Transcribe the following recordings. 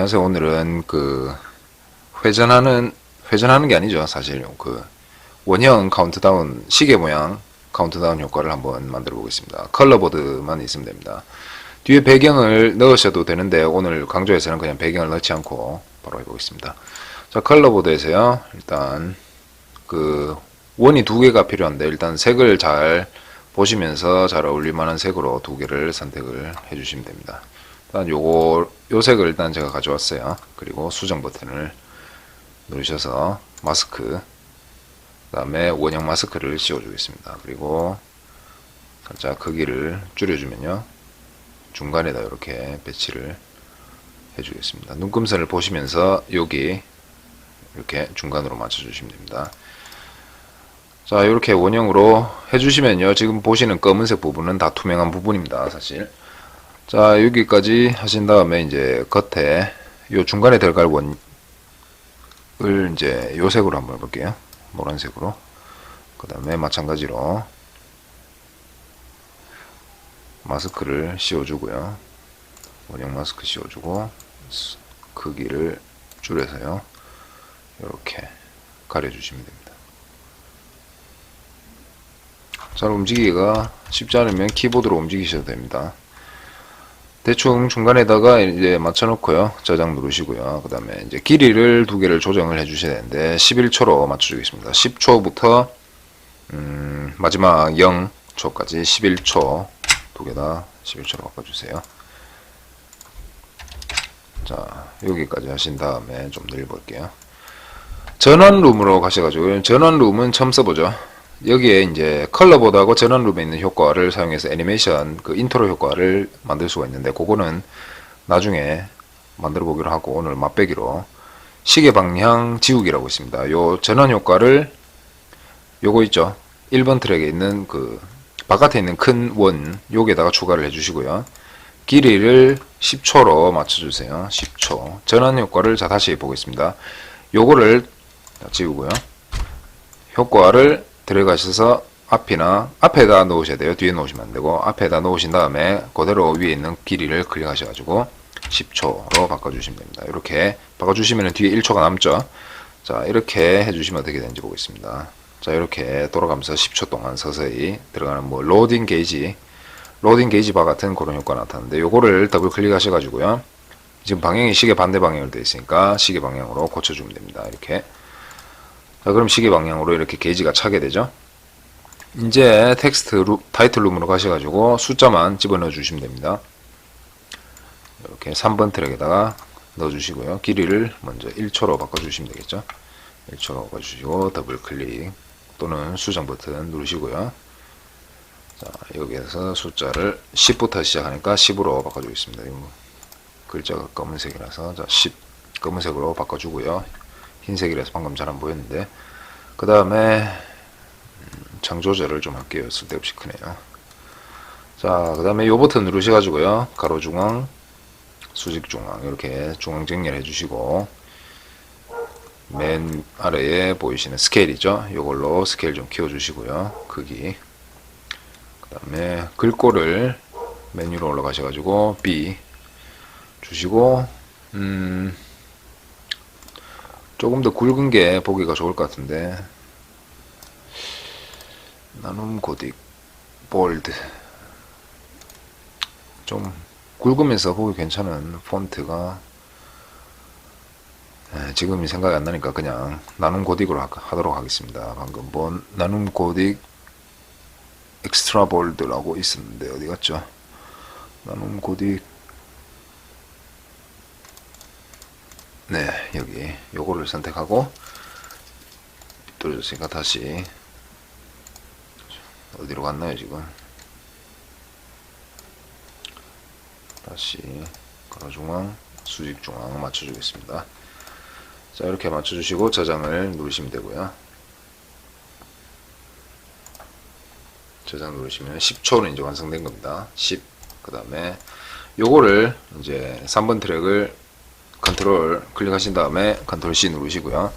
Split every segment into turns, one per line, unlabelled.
안녕하세요. 오늘은 회전하는 게 아니죠. 사실 원형 카운트다운, 시계 모양 카운트다운 효과를 한번 만들어 보겠습니다. 컬러보드만 있으면 됩니다. 뒤에 배경을 넣으셔도 되는데 오늘 강조해서는 그냥 배경을 넣지 않고 바로 해보겠습니다. 자, 컬러보드에서요. 일단 원이 두 개가 필요한데 일단 색을 잘 보시면서 잘 어울릴 만한 색으로 두 개를 선택을 해주시면 됩니다. 일단 요 색을 일단 제가 가져왔어요. 그리고 수정 버튼을 누르셔서 마스크, 그 다음에 원형 마스크를 씌워 주겠습니다. 그리고 살짝 크기를 줄여주면요, 중간에다 이렇게 배치를 해주겠습니다. 눈금선을 보시면서 여기 이렇게 중간으로 맞춰주시면 됩니다. 자, 이렇게 원형으로 해주시면요, 지금 보시는 검은색 부분은 다 투명한 부분입니다. 사실. 자, 여기까지 하신 다음에 이제 겉에 요 중간에 들어갈 원을 이제 요 색으로 한번 해볼게요. 노란색으로. 그 다음에 마찬가지로 마스크를 씌워주고요. 원형 마스크 씌워주고 크기를 줄여서요, 이렇게 가려주시면 됩니다. 잘 움직이기가 쉽지 않으면 키보드로 움직이셔도 됩니다. 대충 중간에다가 이제 맞춰놓고요, 저장 누르시고요. 그 다음에 이제 길이를 두 개를 조정을 해주셔야 되는데 11초로 맞춰주겠습니다. 10초부터 마지막 0초까지 11초 두 개 다 11초로 바꿔주세요. 자, 여기까지 하신 다음에 좀 늘려볼게요. 전원룸으로 가셔가지고, 전원룸은 처음 써보죠. 여기에 이제 컬러보드하고 전원룸에 있는 효과를 사용해서 애니메이션 인트로 효과를 만들 수가 있는데, 그거는 나중에 만들어 보기로 하고, 오늘 맛배기로 시계 방향 지우기라고 있습니다. 요 전원 효과를, 요거 있죠, 1번 트랙에 있는 바깥에 있는 큰 원, 여기에다가 추가를 해주시고요. 길이를 10초로 맞춰주세요. 10초. 전원 효과를 자 다시 보겠습니다. 요거를 지우고요. 효과를 들어가셔서 앞에다 놓으셔야 돼요. 뒤에 놓으시면 안 되고, 앞에다 놓으신 다음에 그대로 위에 있는 길이를 클릭하셔가지고 10초로 바꿔주시면 됩니다. 이렇게 바꿔주시면 뒤에 1초가 남죠. 자, 이렇게 해주시면 어떻게 되는지 보겠습니다. 자, 이렇게 돌아가면서 10초 동안 서서히 들어가는 로딩 게이지 바 같은 그런 효과가 나타나는데, 요거를 더블 클릭하셔가지고요. 지금 방향이 시계 반대 방향으로 되어 있으니까 시계 방향으로 고쳐주면 됩니다. 이렇게. 자, 그럼 시계 방향으로 이렇게 게이지가 차게 되죠. 이제 타이틀 룸으로 가셔가지고 숫자만 집어넣어 주시면 됩니다. 이렇게 3번 트랙에다가 넣어주시고요. 길이를 먼저 1초로 바꿔주시면 되겠죠. 1초로 바꿔주시고 더블 클릭 또는 수정 버튼 누르시고요. 자, 여기에서 숫자를 10부터 시작하니까 10으로 바꿔주겠습니다. 글자가 검은색이라서, 자, 10 검은색으로 바꿔주고요. 흰색이라서 방금 잘 안 보였는데, 그 다음에 장 조절을 좀 할게요. 쓸데없이 크네요. 자, 그 다음에 요 버튼 누르셔가지고요, 가로 중앙, 수직 중앙, 이렇게 중앙 정렬 해주시고, 맨 아래에 보이시는 스케일이죠. 요걸로 스케일 좀 키워주시고요. 크기. 그 다음에 글꼴을 메뉴로 올라가셔가지고 B 주시고, 조금 더 굵은 게 보기가 좋을 것 같은데, 나눔 고딕 볼드, 좀 굵으면서 보기 괜찮은 폰트가, 지금이 생각이 안 나니까 그냥 나눔 고딕으로 하도록 하겠습니다. 방금 본 나눔 고딕 엑스트라 볼드라고 있었는데 어디 갔죠? 나눔 고딕, 네, 여기 요거를 선택하고 뚫어졌으니까 다시 어디로 갔나요? 지금 다시 가로중앙 수직중앙 맞춰주겠습니다. 자, 이렇게 맞춰주시고 저장을 누르시면 되고요. 저장 누르시면 10초는 이제 완성된 겁니다. 10. 그 다음에 요거를 이제 3번 트랙을 컨트롤 클릭하신 다음에 컨트롤 C 누르시고요.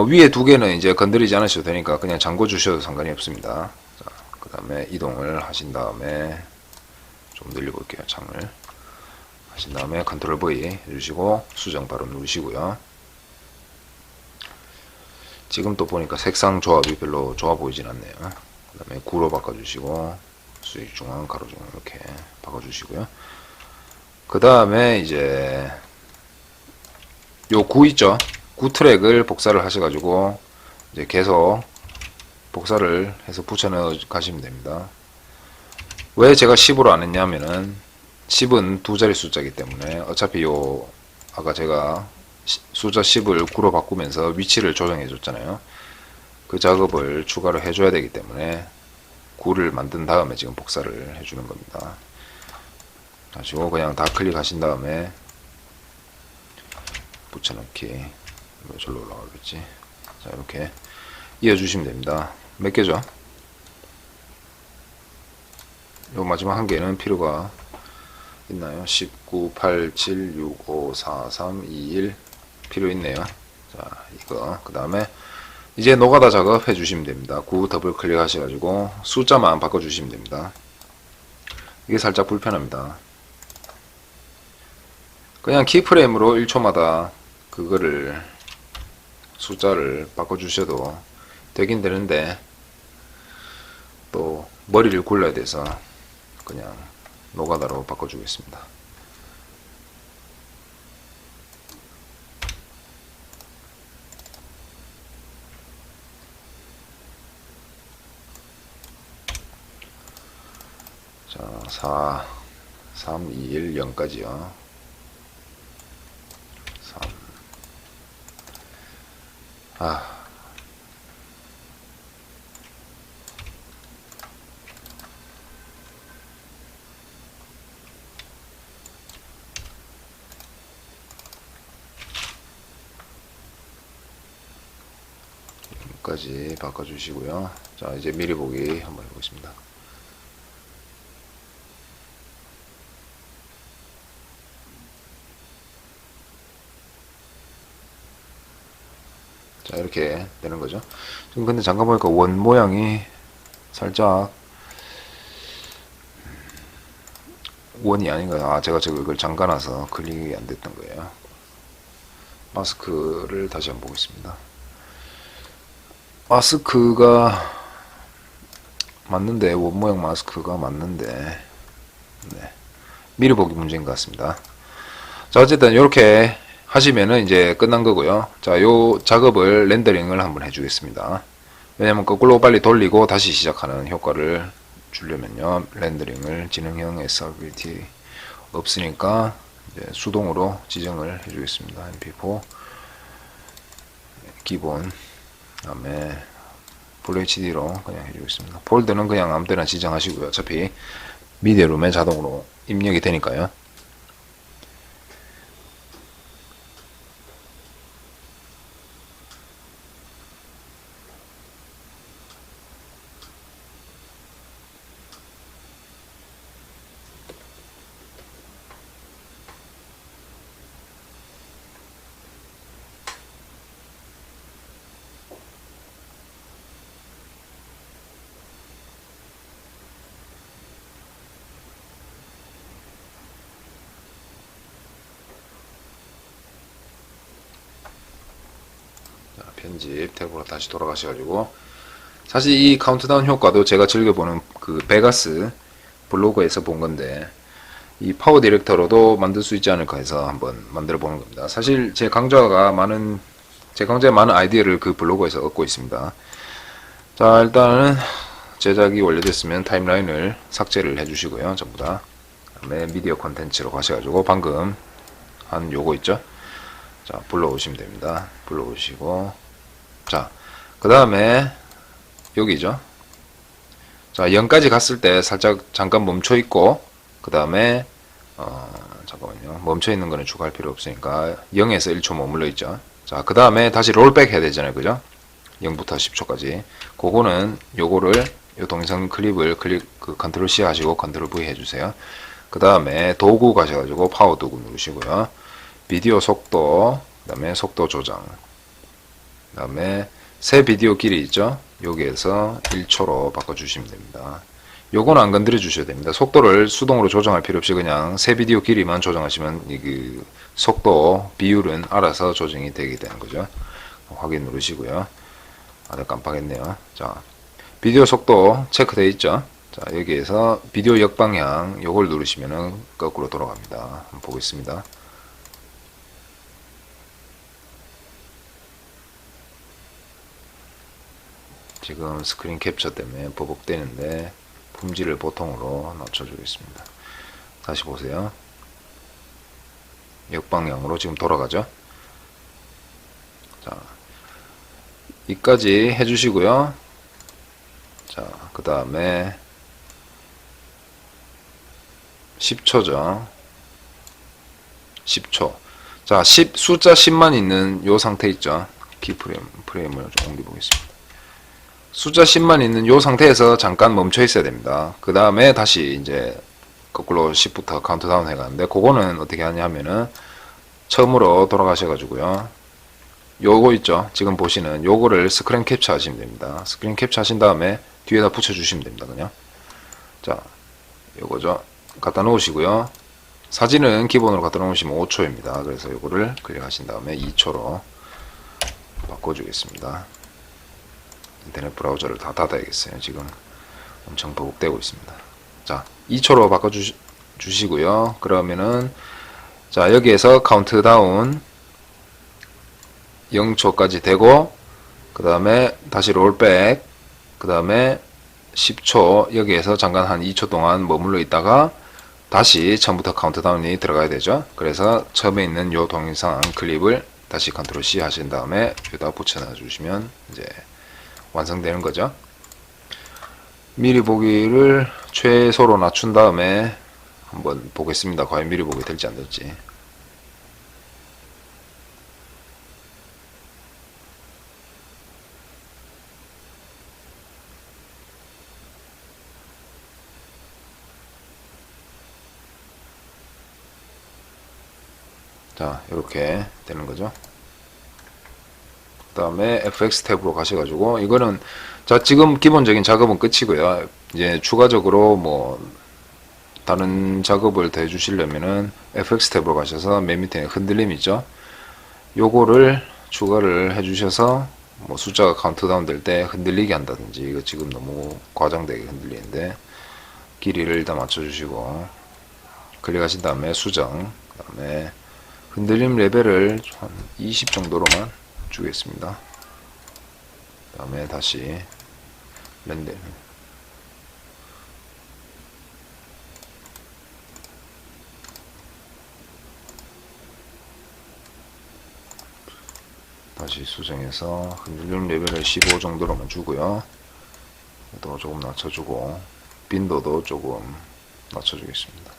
위에 두 개는 이제 건드리지 않으셔도 되니까 그냥 잠궈 주셔도 상관이 없습니다. 자, 그 다음에 이동을 하신 다음에 좀 늘려볼게요. 창을 하신 다음에 컨트롤 V 해주시고 수정 바로 누르시고요. 지금 또 보니까 색상 조합이 별로 좋아 보이진 않네요. 그 다음에 구로 바꿔주시고 수익 중앙 가로 중앙 이렇게 바꿔주시고요. 그 다음에 이제 요 구 있죠? 구 트랙을 복사를 하셔가지고 이제 계속 복사를 해서 붙여넣어 가시면 됩니다. 왜 제가 10으로 안 했냐면은 10은 두 자리 숫자이기 때문에 어차피 요 아까 제가 숫자 10을 9로 바꾸면서 위치를 조정해 줬잖아요. 그 작업을 추가로 해줘야 되기 때문에 9를 만든 다음에 지금 복사를 해주는 겁니다. 가지고 그냥 다 클릭하신 다음에 붙여넣기. 절로 올라가겠지. 자, 이렇게 이어주시면 됩니다. 몇 개죠? 요 마지막 한 개는 필요가 있나요? 19, 8, 7, 6, 5, 4, 3, 2, 1 필요 있네요. 자, 이거 그 다음에 이제 노가다 작업 해주시면 됩니다. 9 더블 클릭 하셔가지고 숫자만 바꿔주시면 됩니다. 이게 살짝 불편합니다. 그냥 키프레임으로 1초마다 그거를 숫자를 바꿔주셔도 되긴 되는데 또 머리를 굴려야 돼서 그냥 노가다로 바꿔주겠습니다. 자, 4, 3, 2, 1, 0까지요. 3. 까지 바꿔주시고요. 자, 이제 미리 보기 한번 해보겠습니다. 자, 이렇게 되는 거죠. 지금 근데 잠깐 보니까 원 모양이 살짝 원이 아닌가요? 아, 제가 이걸 잠가놔서 클릭이 안 됐던 거예요. 마스크를 다시 한번 보겠습니다. 마스크가 맞는데, 원 모양 마스크가 맞는데, 네. 미리 보기 문제인 것 같습니다. 자, 어쨌든 이렇게 하시면은 이제 끝난 거고요. 자, 요 작업을 렌더링을 한번 해주겠습니다. 왜냐면 거꾸로 빨리 돌리고 다시 시작하는 효과를 주려면요, 렌더링을 지능형 sRBT 없으니까 이제 수동으로 지정을 해주겠습니다. mp4 기본, 그다음에 FHD로 그냥 해주겠습니다. 폴더는 그냥 아무 때나 지정하시고요. 어차피 미디어룸에 자동으로 입력이 되니까요. 편집 탭으로 다시 돌아가셔가지고, 사실 이 카운트다운 효과도 제가 즐겨보는 그 베가스 블로그에서 본 건데, 이 파워 디렉터로도 만들 수 있지 않을까 해서 한번 만들어 보는 겁니다. 사실 제 강좌의 많은 아이디어를 그 블로그에서 얻고 있습니다. 자, 일단은 제작이 완료됐으면 타임라인을 삭제를 해주시고요. 전부 다. 그다음에 미디어 콘텐츠로 가셔가지고 방금 한 요거 있죠? 자, 불러오시면 됩니다. 불러오시고, 자, 그 다음에 여기죠. 자, 0까지 갔을 때 살짝 잠깐 멈춰 있고, 그 다음에 잠깐만요. 멈춰 있는 거는 추가할 필요 없으니까 0에서 1초 머물러 있죠. 자, 그 다음에 다시 롤백 해야 되잖아요. 그죠? 0부터 10초까지. 그거는 요거를 요 동영상 클립을 컨트롤 C 하시고 컨트롤 V 해주세요. 그 다음에 도구 가셔가지고 파워 도구 누르시고요. 비디오 속도, 그 다음에 속도 조정, 그 다음에 새 비디오 길이 있죠? 여기에서 1초로 바꿔주시면 됩니다. 요건 안 건드려 주셔야 됩니다. 속도를 수동으로 조정할 필요 없이 그냥 새 비디오 길이만 조정하시면 그 속도 비율은 알아서 조정이 되게 되는 거죠. 확인 누르시고요. 아, 깜빡했네요. 자, 비디오 속도 체크되어 있죠. 자, 여기에서 비디오 역방향 요걸 누르시면은 거꾸로 돌아갑니다. 한번 보겠습니다. 지금 스크린 캡처 때문에 버벅대는데 품질을 보통으로 낮춰주겠습니다. 다시 보세요. 역방향으로 지금 돌아가죠. 자, 이까지 해주시고요. 자, 그 다음에 10초죠. 10초. 자, 숫자 10만 있는 요 상태 있죠. 프레임을 좀 옮겨 보겠습니다. 숫자 10만 있는 요 상태에서 잠깐 멈춰 있어야 됩니다. 그 다음에 다시 이제 거꾸로 10부터 카운트다운 해가는데, 그거는 어떻게 하냐 하면은 처음으로 돌아가셔가지고요. 요거 있죠. 지금 보시는 요거를 스크린 캡처 하시면 됩니다. 스크린 캡처 하신 다음에 뒤에다 붙여주시면 됩니다. 그냥. 자, 요거죠. 갖다 놓으시고요. 사진은 기본으로 갖다 놓으시면 5초입니다. 그래서 요거를 클릭하신 다음에 2초로 바꿔주겠습니다. 인터넷 브라우저를 다 닫아야겠어요. 지금 엄청 버벅대고 있습니다. 자, 2초로 바꿔주시고요. 그러면은, 자, 여기에서 카운트다운 0초까지 되고, 그 다음에 다시 롤백, 그 다음에 10초, 여기에서 잠깐 한 2초 동안 머물러 있다가 다시 처음부터 카운트다운이 들어가야 되죠. 그래서 처음에 있는 요 동영상 클립을 다시 컨트롤 C 하신 다음에 여기다 붙여놔 주시면 이제 완성되는 거죠. 미리 보기를 최소로 낮춘 다음에 한번 보겠습니다. 과연 미리 보기 될지 안 될지. 자, 이렇게 되는 거죠. 그 다음에 FX 탭으로 가셔가지고, 이거는, 자, 지금 기본적인 작업은 끝이고요. 이제 추가적으로 뭐, 다른 작업을 더 해주시려면은 FX 탭으로 가셔서 맨 밑에 흔들림 있죠? 요거를 추가를 해주셔서, 뭐, 숫자가 카운트다운 될 때 흔들리게 한다든지, 이거 지금 너무 과장되게 흔들리는데, 길이를 일단 맞춰주시고, 클릭하신 다음에 수정, 그 다음에 흔들림 레벨을 한 20 정도로만 주겠습니다. 그 다음에 다시 렌더, 다시 수정해서 흔들림 레벨을 15 정도로만 주고요. 또 조금 낮춰주고 빈도도 조금 낮춰주겠습니다.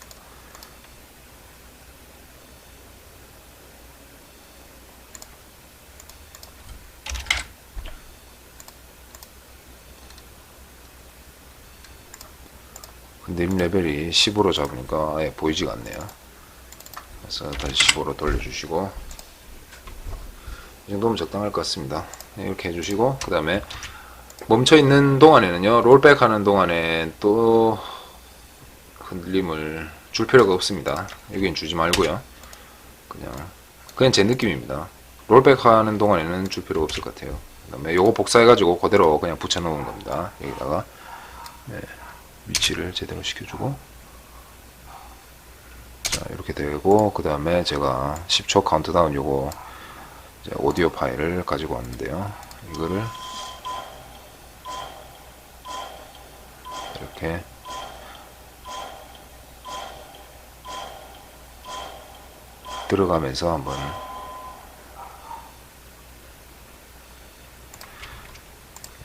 흔들림 레벨이 10으로 잡으니까 아예 보이지가 않네요. 그래서 다시 15로 돌려주시고, 이 정도면 적당할 것 같습니다. 이렇게 해주시고, 그 다음에 멈춰있는 동안에는요, 롤백 하는 동안에 또 흔들림을 줄 필요가 없습니다. 여긴 주지 말고요. 그냥 제 느낌입니다. 롤백 하는 동안에는 줄 필요가 없을 것 같아요. 그 다음에 요거 복사해가지고 그대로 그냥 붙여놓은 겁니다. 여기다가. 네. 위치를 제대로 시켜주고, 자, 이렇게 되고, 그 다음에 제가 10초 카운트다운 요거 이제 오디오 파일을 가지고 왔는데요. 이거를 이렇게 들어가면서 한번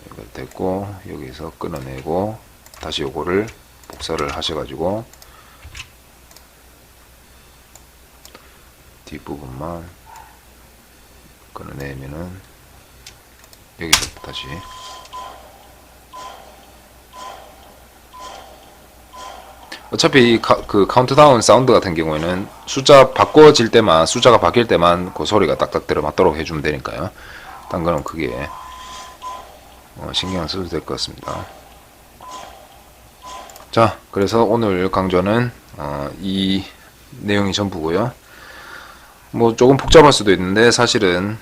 이거 됐고, 여기서 끊어내고 다시 요거를 복사를 하셔가지고 뒷부분만 끊어내면은 여기서 다시 어차피 그 카운트다운 사운드 같은 경우에는 숫자 바꿔질 때만, 숫자가 바뀔 때만 그 소리가 딱딱 들어맞도록 해주면 되니까요. 딴 거는 크게 신경 안 써도 될 것 같습니다. 자, 그래서 오늘 강좌는 이 내용이 전부고요. 뭐 조금 복잡할 수도 있는데 사실은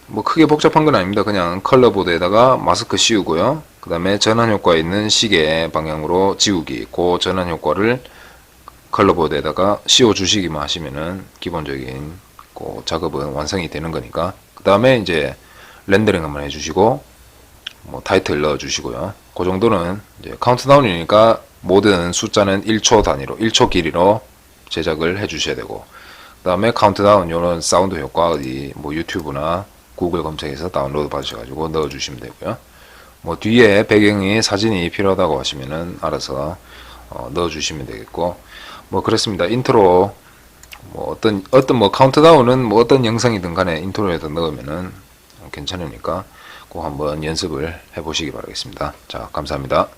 뭐 크게 복잡한 건 아닙니다. 그냥 컬러보드에다가 마스크 씌우고요. 그 다음에 전환 효과 있는 시계 방향으로 지우기. 그 전환 효과를 컬러보드에다가 씌워 주시기만 하시면은 기본적인 그 작업은 완성이 되는 거니까. 그 다음에 이제 렌더링 한번 해주시고 뭐 타이틀 넣어 주시고요. 그 정도는 이제 카운트다운이니까 모든 숫자는 1초 단위로 1초 길이로 제작을 해 주셔야 되고, 그 다음에 카운트다운 요런 사운드 효과 어디 뭐 유튜브나 구글 검색해서 다운로드 받으셔가지고 넣어 주시면 되고요. 뭐 뒤에 배경이 사진이 필요하다고 하시면은 알아서 넣어 주시면 되겠고, 뭐 그렇습니다. 인트로 뭐 어떤 뭐 카운트다운은 뭐 어떤 영상이든 간에 인트로에다 넣으면은 괜찮으니까 꼭 한번 연습을 해 보시기 바라겠습니다. 자, 감사합니다.